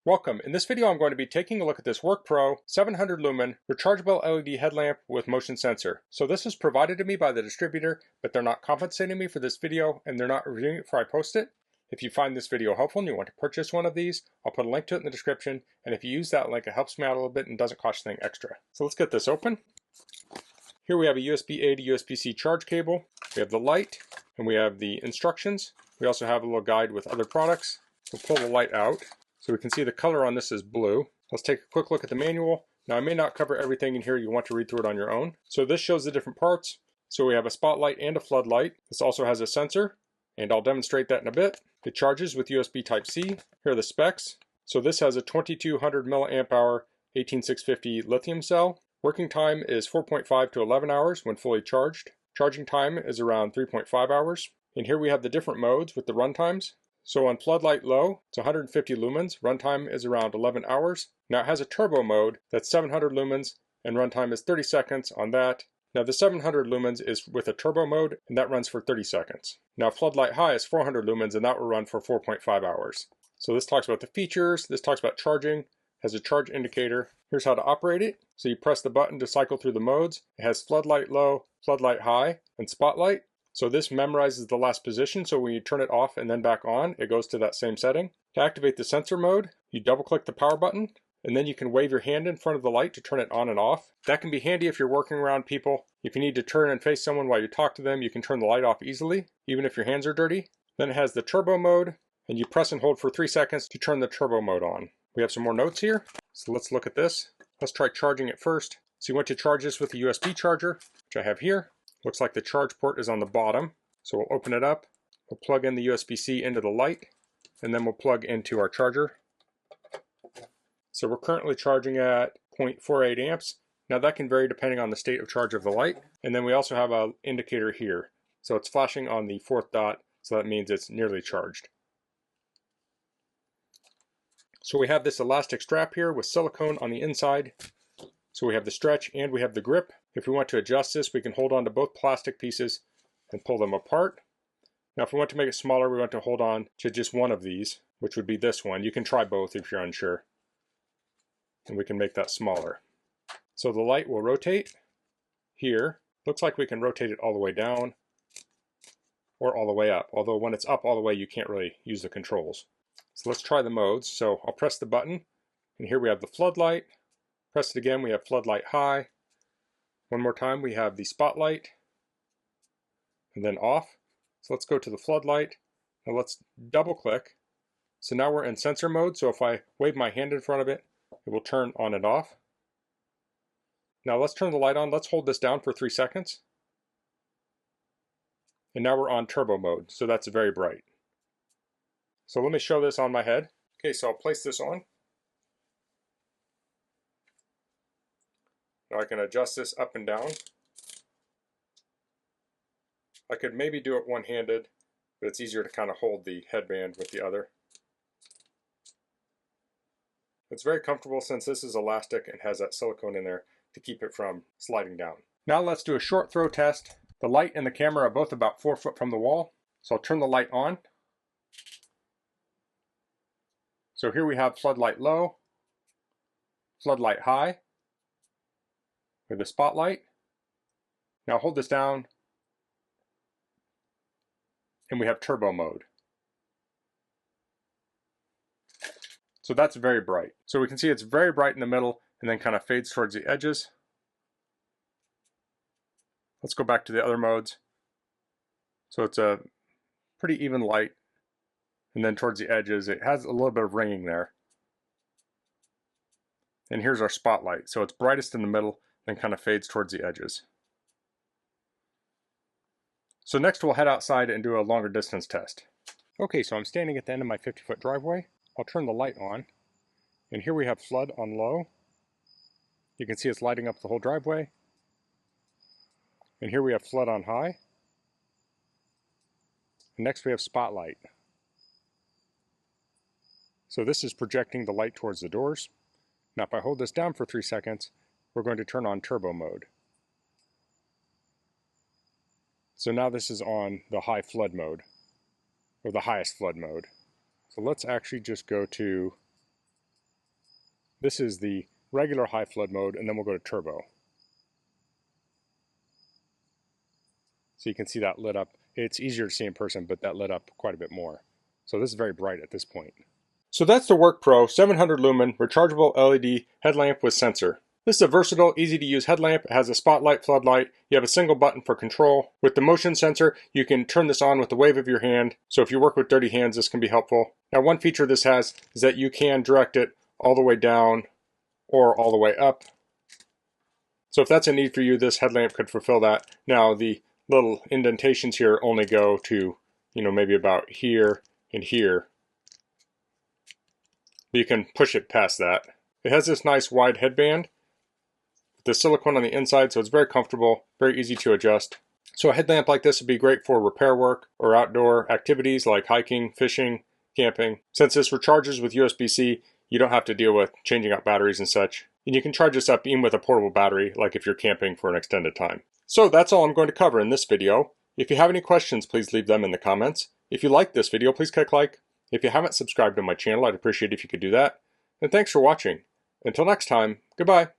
Welcome. In this video I'm going to be taking a look at this WORKPRO 700 lumen rechargeable LED headlamp with motion sensor. So this was provided to me by the distributor, but they're not compensating me for this video and they're not reviewing it before I post it. If you find this video helpful and you want to purchase one of these, I'll put a link to it in the description, and if you use that link it helps me out a little bit and doesn't cost anything extra. So let's get this open. Here we have a USB-A to USB-C charge cable, we have the light, and we have the instructions. We also have a little guide with other products. We'll pull the light out. So we can see the color on this is blue. Let's take a quick look at the manual. Now I may not cover everything in here, you want to read through it on your own. So this shows the different parts. So we have a spotlight and a floodlight. This also has a sensor, and I'll demonstrate that in a bit. It charges with USB Type-C. Here are the specs. So this has a 2200 milliamp hour 18650 lithium cell. Working time is 4.5 to 11 hours when fully charged. Charging time is around 3.5 hours. And here we have the different modes with the run times. So on floodlight low, it's 150 lumens, runtime is around 11 hours. Now it has a turbo mode that's 700 lumens and runtime is 30 seconds on that. Now the 700 lumens is with a turbo mode and that runs for 30 seconds. Now floodlight high is 400 lumens and that will run for 4.5 hours. So this talks about the features, this talks about charging, has a charge indicator. Here's how to operate it. So you press the button to cycle through the modes. It has floodlight low, floodlight high, and spotlight. So this memorizes the last position, so when you turn it off and then back on, it goes to that same setting. To activate the sensor mode, you double click the power button, and then you can wave your hand in front of the light to turn it on and off. That can be handy if you're working around people. If you need to turn and face someone while you talk to them, you can turn the light off easily, even if your hands are dirty. Then it has the turbo mode, and you press and hold for 3 seconds to turn the turbo mode on. We have some more notes here, so let's look at this. Let's try charging it first. So you want to charge this with a USB charger, which I have here. Looks like the charge port is on the bottom. So we'll open it up, we'll plug in the USB-C into the light, and then we'll plug into our charger. So we're currently charging at 0.48 amps. Now that can vary depending on the state of charge of the light. And then we also have an indicator here. So it's flashing on the 4th dot, so that means it's nearly charged. So we have this elastic strap here with silicone on the inside. So we have the stretch and we have the grip. If we want to adjust this, we can hold on to both plastic pieces and pull them apart. Now if we want to make it smaller, we want to hold on to just one of these, which would be this one. You can try both if you're unsure. And we can make that smaller. So the light will rotate here. Looks like we can rotate it all the way down or all the way up. Although when it's up all the way, you can't really use the controls. So let's try the modes. So I'll press the button, and here we have the floodlight. Press it again, we have floodlight high. One more time, we have the spotlight, and then off. So let's go to the floodlight. Now let's double click. So now we're in sensor mode. So if I wave my hand in front of it, it will turn on and off. Now let's turn the light on. Let's hold this down for 3 seconds. And now we're on turbo mode. So that's very bright. So let me show this on my head. Okay, so I'll place this on. Now I can adjust this up and down. I could maybe do it one-handed, but it's easier to kind of hold the headband with the other. It's very comfortable since this is elastic and has that silicone in there to keep it from sliding down. Now let's do a short throw test. The light and the camera are both about 4 foot from the wall. So I'll turn the light on. So here we have floodlight low, floodlight high, with the spotlight. Now hold this down, and we have turbo mode. So that's very bright. So we can see it's very bright in the middle and then kind of fades towards the edges. Let's go back to the other modes. So it's a pretty even light, and then towards the edges it has a little bit of ringing there. And here's our spotlight. So it's brightest in the middle, then kind of fades towards the edges. So next we'll head outside and do a longer distance test. Okay, so I'm standing at the end of my 50-foot driveway. I'll turn the light on, and here we have flood on low. You can see it's lighting up the whole driveway. And here we have flood on high. And next we have spotlight. So this is projecting the light towards the doors. Now if I hold this down for 3 seconds, we're going to turn on turbo mode. So now this is on the high flood mode, or the highest flood mode. So let's actually just go to This is the regular high flood mode, and then we'll go to turbo. So you can see that lit up. It's easier to see in person, but that lit up quite a bit more. So this is very bright at this point. So that's the WORKPRO 700 lumen rechargeable LED headlamp with sensor. This is a versatile, easy to use headlamp. It has a spotlight, floodlight. You have a single button for control. With the motion sensor, you can turn this on with the wave of your hand. So if you work with dirty hands, this can be helpful. Now, one feature this has is that you can direct it all the way down or all the way up. So if that's a need for you, this headlamp could fulfill that. Now, the little indentations here only go to, maybe about here and here. You can push it past that. It has this nice wide headband with the silicone on the inside, so it's very comfortable, very easy to adjust. So a headlamp like this would be great for repair work or outdoor activities like hiking, fishing, camping. Since this recharges with USB-C, you don't have to deal with changing out batteries and such. And you can charge this up even with a portable battery, like if you're camping for an extended time. So that's all I'm going to cover in this video. If you have any questions, please leave them in the comments. If you like this video, please click like. If you haven't subscribed to my channel, I'd appreciate it if you could do that. And thanks for watching. Until next time, goodbye.